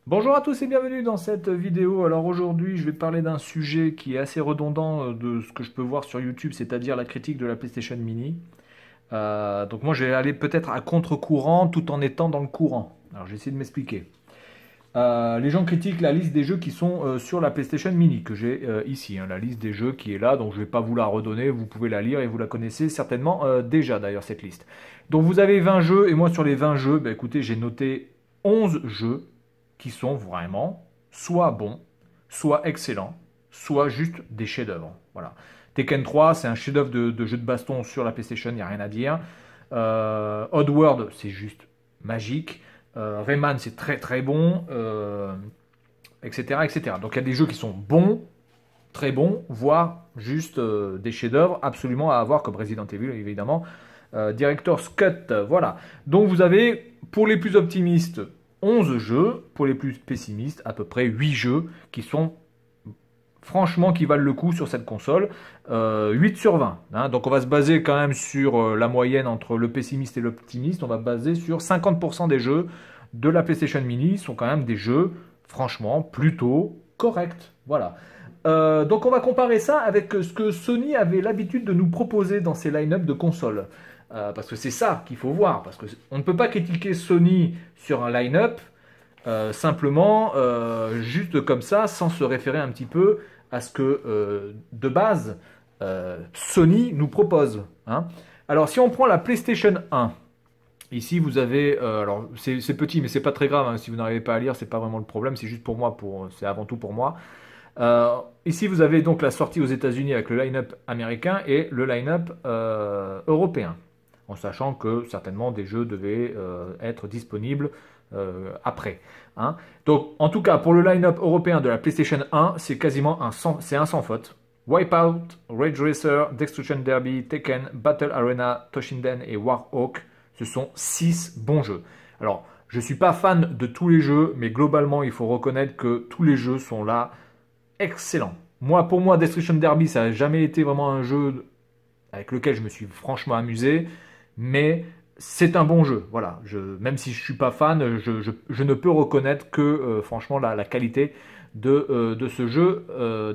Bonjour à tous et bienvenue dans cette vidéo. Alors aujourd'hui, je vais parler d'un sujet qui est assez redondant de ce que je peux voir sur YouTube, c'est-à-dire la critique de la PlayStation Mini. Donc moi, je vais aller peut-être à contre-courant tout en étant dans le courant. Alors j'essaie de m'expliquer. Les gens critiquent la liste des jeux qui sont sur la PlayStation Mini, que j'ai ici, hein, la liste des jeux qui est là, donc je ne vais pas vous la redonner, vous pouvez la lire et vous la connaissez certainement déjà d'ailleurs cette liste. Donc vous avez 20 jeux, et moi sur les 20 jeux, bah, écoutez, j'ai noté 11 jeux qui sont vraiment soit bons, soit excellents, soit juste des chefs-d'œuvre. Voilà. Tekken 3, c'est un chef-d'œuvre de jeu de baston sur la PlayStation, il n'y a rien à dire. Oddworld, c'est juste magique. Rayman, c'est très très bon, etc., etc. Donc il y a des jeux qui sont bons, très bons, voire juste des chefs-d'œuvre absolument à avoir, comme Resident Evil, évidemment. Director's Cut, voilà. Donc vous avez, pour les plus optimistes, 11 jeux, pour les plus pessimistes, à peu près 8 jeux qui sont franchement qui valent le coup sur cette console. 8 sur 20. Hein. Donc on va se baser quand même sur la moyenne entre le pessimiste et l'optimiste. On va se baser sur 50% des jeux de la PlayStation Mini sont quand même des jeux franchement plutôt corrects. Voilà. Donc on va comparer ça avec ce que Sony avait l'habitude de nous proposer dans ses line-up de consoles. Parce que c'est ça qu'il faut voir. Parce qu'on ne peut pas critiquer Sony sur un line-up simplement juste comme ça, sans se référer un petit peu à ce que de base Sony nous propose. Hein. Alors si on prend la PlayStation 1, ici vous avez, alors c'est petit mais c'est pas très grave, hein, si vous n'arrivez pas à lire c'est pas vraiment le problème, c'est juste pour moi, c'est avant tout pour moi. Ici vous avez donc la sortie aux États-Unis avec le line-up américain et le line-up européen, en sachant que certainement des jeux devaient être disponibles après. Hein. Donc, en tout cas, pour le line-up européen de la PlayStation 1, c'est quasiment un sans faute. Wipeout, Rage Racer, Destruction Derby, Tekken, Battle Arena, Toshinden et Warhawk, ce sont 6 bons jeux. Alors, je ne suis pas fan de tous les jeux, mais globalement, il faut reconnaître que tous les jeux sont là excellents. Moi, pour moi, Destruction Derby, ça n'a jamais été vraiment un jeu avec lequel je me suis franchement amusé, mais c'est un bon jeu. Voilà, même si je ne suis pas fan, je ne peux reconnaître que franchement la qualité de ce jeu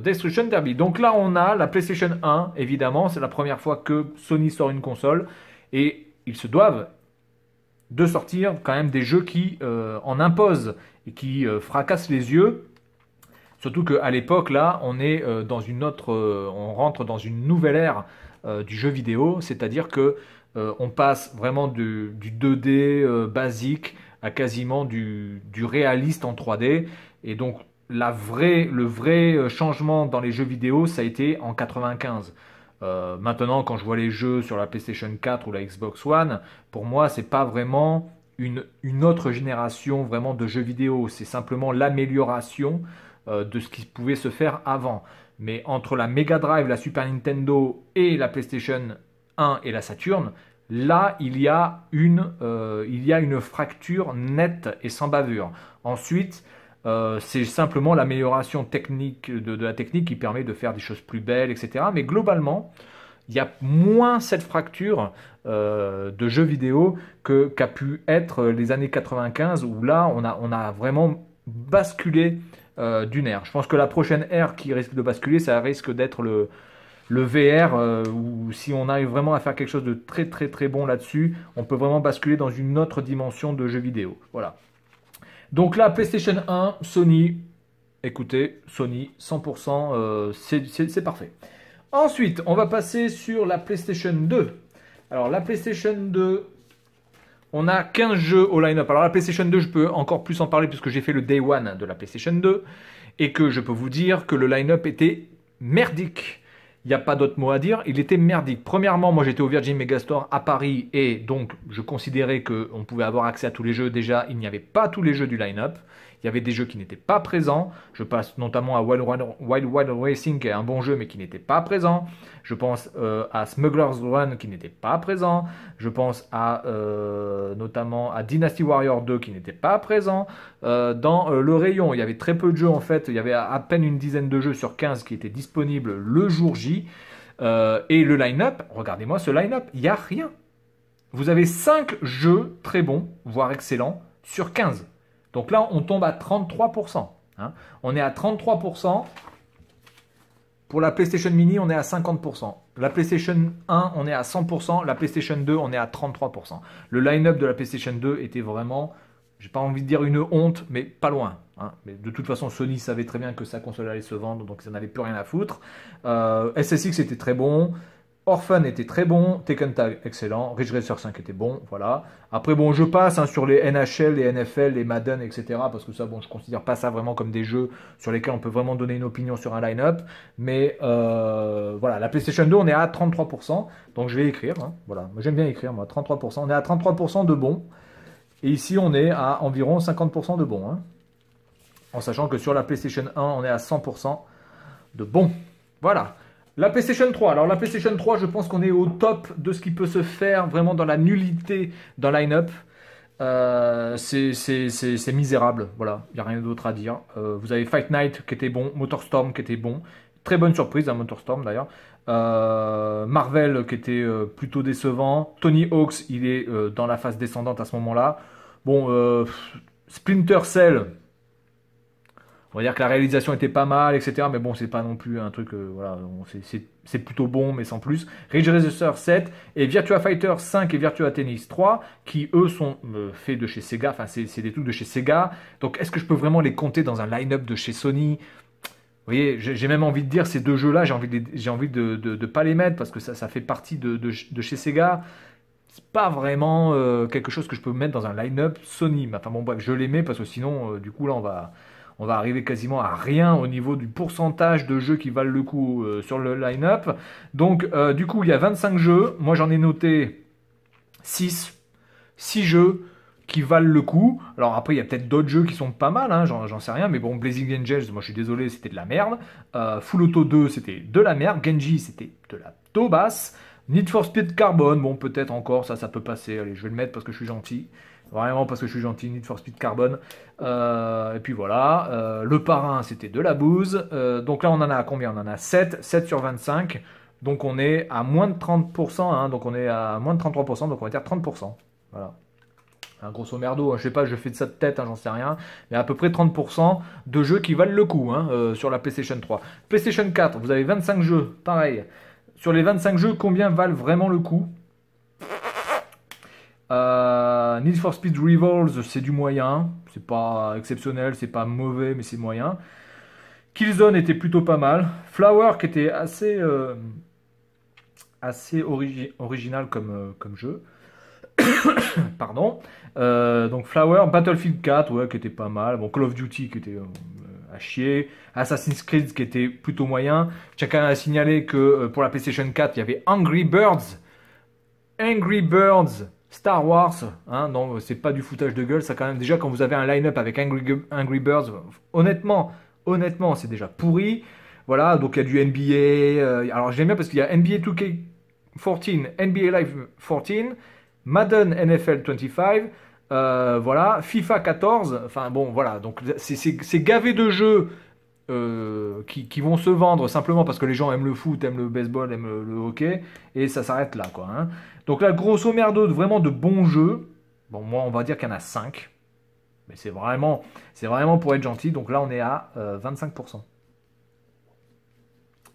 Destruction Derby. Donc là, on a la PlayStation 1, évidemment, c'est la première fois que Sony sort une console, et ils se doivent de sortir quand même des jeux qui en imposent et qui fracassent les yeux. Surtout qu'à l'époque, là, on est dans une autre, on rentre dans une nouvelle ère du jeu vidéo, c'est-à-dire que on passe vraiment du 2D basique à quasiment du réaliste en 3D. Et donc, le vrai changement dans les jeux vidéo, ça a été en 95. Maintenant, quand je vois les jeux sur la PlayStation 4 ou la Xbox One, pour moi, c'est pas vraiment une autre génération vraiment de jeux vidéo. C'est simplement l'amélioration de ce qui pouvait se faire avant. Mais entre la Mega Drive, la Super Nintendo et la PlayStation 1 et la Saturn, là, il y a une fracture nette et sans bavure. Ensuite, c'est simplement l'amélioration technique de la technique qui permet de faire des choses plus belles, etc. Mais globalement, il y a moins cette fracture de jeux vidéo qu'a pu être les années 95, où là, on a vraiment basculé d'une ère. Je pense que la prochaine ère qui risque de basculer, ça risque d'être le VR, où si on arrive vraiment à faire quelque chose de très très très bon là-dessus, on peut vraiment basculer dans une autre dimension de jeux vidéo. Voilà. Donc là, PlayStation 1, Sony, écoutez, Sony, 100%, c'est parfait. Ensuite, on va passer sur la PlayStation 2. Alors la PlayStation 2, on a 15 jeux au line-up. Alors la PlayStation 2, je peux encore plus en parler puisque j'ai fait le Day One de la PlayStation 2 et que je peux vous dire que le line-up était merdique. Il n'y a pas d'autre mot à dire, il était merdique. Premièrement, moi j'étais au Virgin Megastore à Paris et donc je considérais qu'on pouvait avoir accès à tous les jeux. Déjà, il n'y avait pas tous les jeux du line-up. Il y avait des jeux qui n'étaient pas présents. Je passe notamment à Wild Racing, qui est un bon jeu, mais qui n'était pas présent. Je pense à Smuggler's Run, qui n'était pas présent. Je pense à notamment à Dynasty Warrior 2, qui n'était pas présent. Dans le rayon, il y avait très peu de jeux, en fait. Il y avait à peine une dizaine de jeux sur 15 qui étaient disponibles le jour J. Et le line-up, regardez-moi ce line-up, il n'y a rien. Vous avez 5 jeux très bons, voire excellents, sur 15. Donc là, on tombe à 33%. Hein. On est à 33%. Pour la PlayStation Mini, on est à 50%. La PlayStation 1, on est à 100%. La PlayStation 2, on est à 33%. Le line-up de la PlayStation 2 était vraiment, j'ai pas envie de dire une honte, mais pas loin. Hein. Mais de toute façon, Sony savait très bien que sa console allait se vendre, donc ça n'avait plus rien à foutre. SSX était très bon. Orphan était très bon, Tekken Tag excellent, Ridge Racer 5 était bon, voilà. Après bon, je passe hein, sur les NHL, les NFL, les Madden, etc. Parce que ça, bon, je considère pas ça vraiment comme des jeux sur lesquels on peut vraiment donner une opinion sur un line-up. Mais voilà, la PlayStation 2, on est à 33%, donc je vais écrire. Hein, voilà, moi j'aime bien écrire, moi, 33%. On est à 33% de bon, et ici on est à environ 50% de bon. Hein, en sachant que sur la PlayStation 1, on est à 100% de bon. Voilà. La PlayStation 3. Alors la PlayStation 3, je pense qu'on est au top de ce qui peut se faire vraiment dans la nullité d'un line-up. C'est misérable. Voilà, il n'y a rien d'autre à dire. Vous avez Fight Night qui était bon, Motorstorm qui était bon. Très bonne surprise, hein, Motorstorm d'ailleurs. Marvel qui était plutôt décevant. Tony Hawk's, il est dans la phase descendante à ce moment-là. Bon, Splinter Cell. On va dire que la réalisation était pas mal, etc. Mais bon, c'est pas non plus un truc, voilà, c'est plutôt bon, mais sans plus. Ridge Racer 7 et Virtua Fighter 5 et Virtua Tennis 3, qui eux sont faits de chez Sega, enfin c'est des trucs de chez Sega. Donc est-ce que je peux vraiment les compter dans un line-up de chez Sony? Vous voyez, j'ai même envie de dire ces deux jeux-là, j'ai envie de pas les mettre parce que ça fait partie de chez Sega. C'est pas vraiment quelque chose que je peux mettre dans un line-up Sony. Enfin bon, bref, je les mets parce que sinon, du coup, là, on va arriver quasiment à rien au niveau du pourcentage de jeux qui valent le coup sur le line-up. Donc, du coup, il y a 25 jeux. Moi, j'en ai noté 6 jeux qui valent le coup. Alors après, il y a peut-être d'autres jeux qui sont pas mal, hein, j'en sais rien. Mais bon, Blazing Angels, moi, je suis désolé, c'était de la merde. Full Auto 2, c'était de la merde. Genji, c'était de la taubasse. Need for Speed Carbon, bon, peut-être encore, ça peut passer. Allez, je vais le mettre parce que je suis gentil. Vraiment parce que je suis gentil, Need for Speed Carbon. Et puis voilà, le parrain c'était de la bouse. Donc là on en a combien? On en a 7 sur 25. Donc on est à moins de 30%, hein, donc on est à moins de 33%, donc on va dire 30%. Voilà. Un grosso merdo, hein, je sais pas, je fais de ça de tête, hein, j'en sais rien. Mais à peu près 30% de jeux qui valent le coup hein, sur la PlayStation 3. PlayStation 4, vous avez 25 jeux, pareil. Sur les 25 jeux, combien valent vraiment le coup? Need for Speed Revolves, c'est du moyen. C'est pas exceptionnel, c'est pas mauvais, mais c'est moyen. Killzone était plutôt pas mal. Flower qui était assez original comme jeu. Pardon. Donc Flower, Battlefield 4, ouais, qui était pas mal. Bon, Call of Duty qui était à chier. Assassin's Creed qui était plutôt moyen. Chacun a signalé que pour la PlayStation 4, il y avait Angry Birds. Angry Birds Star Wars, hein, non, c'est pas du foutage de gueule, ça quand même, déjà quand vous avez un line-up avec Angry Birds, honnêtement, c'est déjà pourri. Voilà, donc il y a du NBA, alors j'aime bien parce qu'il y a NBA 2K14, NBA Live 14, Madden NFL 25, voilà, FIFA 14, enfin bon, voilà, donc c'est gavé de jeux qui vont se vendre simplement parce que les gens aiment le foot, aiment le baseball, aiment le hockey, et ça s'arrête là, quoi. Hein. Donc là, grosso merdo, vraiment de bons jeux. Bon, moi, on va dire qu'il y en a 5. Mais c'est vraiment pour être gentil. Donc là, on est à 25%.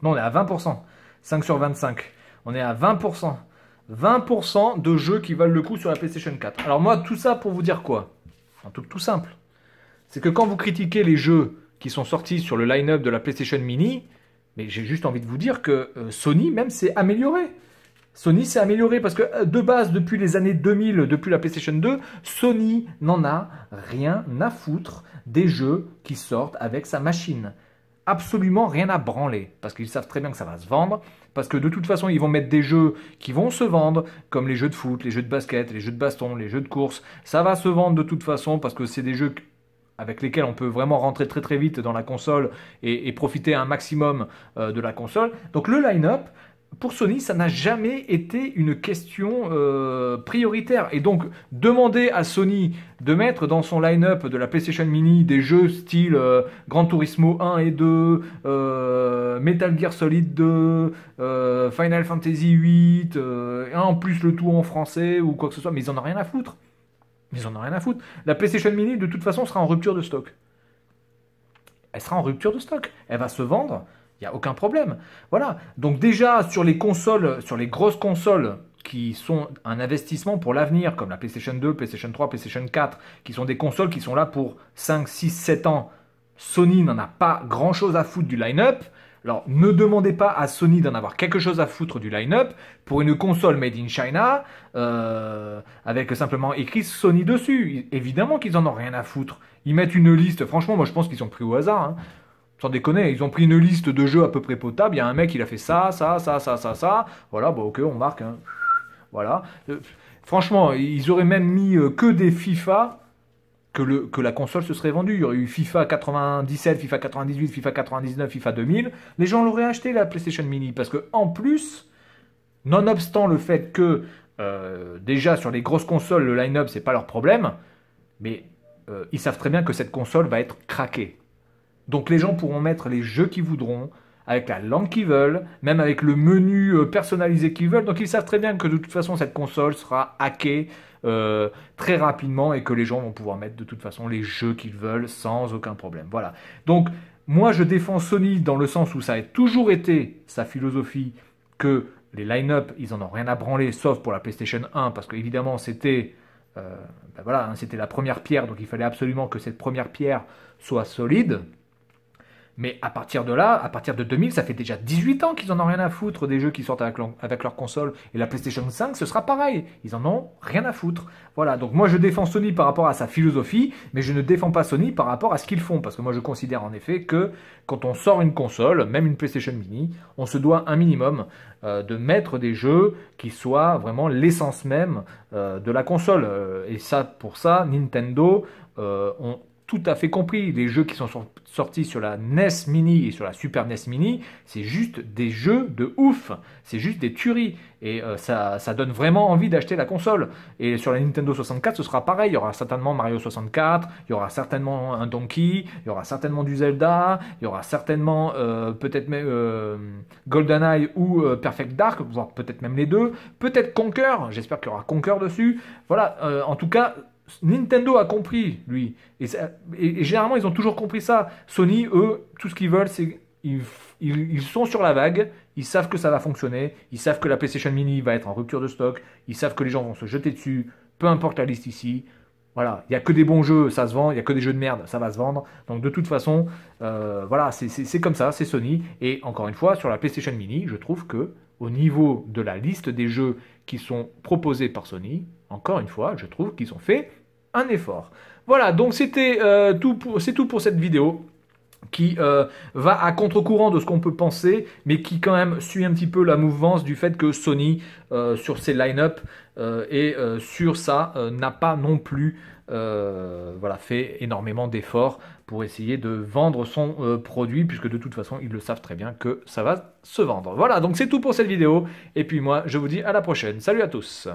Non, on est à 20%. 5 sur 25. On est à 20%. 20% de jeux qui valent le coup sur la PlayStation 4. Alors moi, tout ça pour vous dire quoi? Un truc tout simple. C'est que quand vous critiquez les jeux qui sont sortis sur le line-up de la PlayStation Mini, mais j'ai juste envie de vous dire que Sony même s'est amélioré. Sony s'est amélioré parce que de base, depuis les années 2000, depuis la PlayStation 2, Sony n'en a rien à foutre des jeux qui sortent avec sa machine. Absolument rien à branler parce qu'ils savent très bien que ça va se vendre. Parce que de toute façon, ils vont mettre des jeux qui vont se vendre, comme les jeux de foot, les jeux de basket, les jeux de baston, les jeux de course. Ça va se vendre de toute façon parce que c'est des jeux avec lesquels on peut vraiment rentrer très très vite dans la console et profiter un maximum de la console. Donc le line-up, pour Sony, ça n'a jamais été une question prioritaire. Et donc, demander à Sony de mettre dans son line-up de la PlayStation Mini des jeux style Gran Turismo 1 et 2, Metal Gear Solid 2, Final Fantasy 8, et en plus le tout en français ou quoi que ce soit, mais ils en ont rien à foutre. Ils en ont rien à foutre. La PlayStation Mini, de toute façon, sera en rupture de stock. Elle sera en rupture de stock. Elle va se vendre. Il n'y a aucun problème. Voilà. Donc déjà, sur les consoles, sur les grosses consoles qui sont un investissement pour l'avenir, comme la PlayStation 2, PlayStation 3, PlayStation 4, qui sont des consoles qui sont là pour 5, 6, 7 ans, Sony n'en a pas grand-chose à foutre du line-up. Alors, ne demandez pas à Sony d'en avoir quelque chose à foutre du line-up pour une console made in China, avec simplement écrit Sony dessus. Évidemment qu'ils en ont rien à foutre. Ils mettent une liste, franchement, moi je pense qu'ils ont pris au hasard, hein. Sans déconner, ils ont pris une liste de jeux à peu près potable. Il y a un mec, il a fait ça, ça, ça, ça, ça, ça. Voilà, bon, ok, on marque, hein. Voilà. Franchement, ils auraient même mis que des FIFA que la console se serait vendue. Il y aurait eu FIFA 97, FIFA 98, FIFA 99, FIFA 2000. Les gens l'auraient acheté, la PlayStation Mini. Parce que en plus, nonobstant le fait que déjà sur les grosses consoles, le line-up, c'est pas leur problème, mais ils savent très bien que cette console va être craquée. Donc les gens pourront mettre les jeux qu'ils voudront, avec la langue qu'ils veulent, même avec le menu personnalisé qu'ils veulent. Donc ils savent très bien que de toute façon cette console sera hackée très rapidement et que les gens vont pouvoir mettre de toute façon les jeux qu'ils veulent sans aucun problème. Voilà. Donc moi je défends Sony dans le sens où ça a toujours été sa philosophie que les line-up, ils en ont rien à branler sauf pour la PlayStation 1 parce qu'évidemment c'était ben voilà, hein, c'était la première pierre, donc il fallait absolument que cette première pierre soit solide. Mais à partir de là, à partir de 2000, ça fait déjà 18 ans qu'ils en ont rien à foutre des jeux qui sortent avec leur console. Et la PlayStation 5, ce sera pareil. Ils en ont rien à foutre. Voilà, donc moi je défends Sony par rapport à sa philosophie, mais je ne défends pas Sony par rapport à ce qu'ils font. Parce que moi je considère en effet que quand on sort une console, même une PlayStation Mini, on se doit un minimum de mettre des jeux qui soient vraiment l'essence même de la console. Et ça, pour ça, Nintendo ont tout à fait compris. Les jeux qui sont sortis sur la NES Mini et sur la Super NES Mini, c'est juste des jeux de ouf. C'est juste des tueries. Et ça donne vraiment envie d'acheter la console. Et sur la Nintendo 64, ce sera pareil. Il y aura certainement Mario 64, il y aura certainement un Donkey, il y aura certainement du Zelda, il y aura certainement peut-être même GoldenEye ou Perfect Dark, voire peut-être même les deux. Peut-être Conker, j'espère qu'il y aura Conker dessus. Voilà, en tout cas, Nintendo a compris, lui. Et généralement, ils ont toujours compris ça. Sony, eux, tout ce qu'ils veulent, c'est ils sont sur la vague. Ils savent que ça va fonctionner. Ils savent que la PlayStation Mini va être en rupture de stock. Ils savent que les gens vont se jeter dessus. Peu importe la liste ici. Voilà, il n'y a que des bons jeux, ça se vend. Il n'y a que des jeux de merde, ça va se vendre. Donc de toute façon, voilà, c'est comme ça, c'est Sony. Et encore une fois, sur la PlayStation Mini, je trouve que au niveau de la liste des jeux qui sont proposés par Sony, encore une fois, je trouve qu'ils ont fait un effort. Voilà, donc c'était c'est tout pour cette vidéo qui va à contre-courant de ce qu'on peut penser, mais qui quand même suit un petit peu la mouvance du fait que Sony, sur ses line-up et sur ça, n'a pas non plus voilà, fait énormément d'efforts pour essayer de vendre son produit, puisque de toute façon, ils le savent très bien que ça va se vendre. Voilà, donc c'est tout pour cette vidéo, et puis moi, je vous dis à la prochaine. Salut à tous!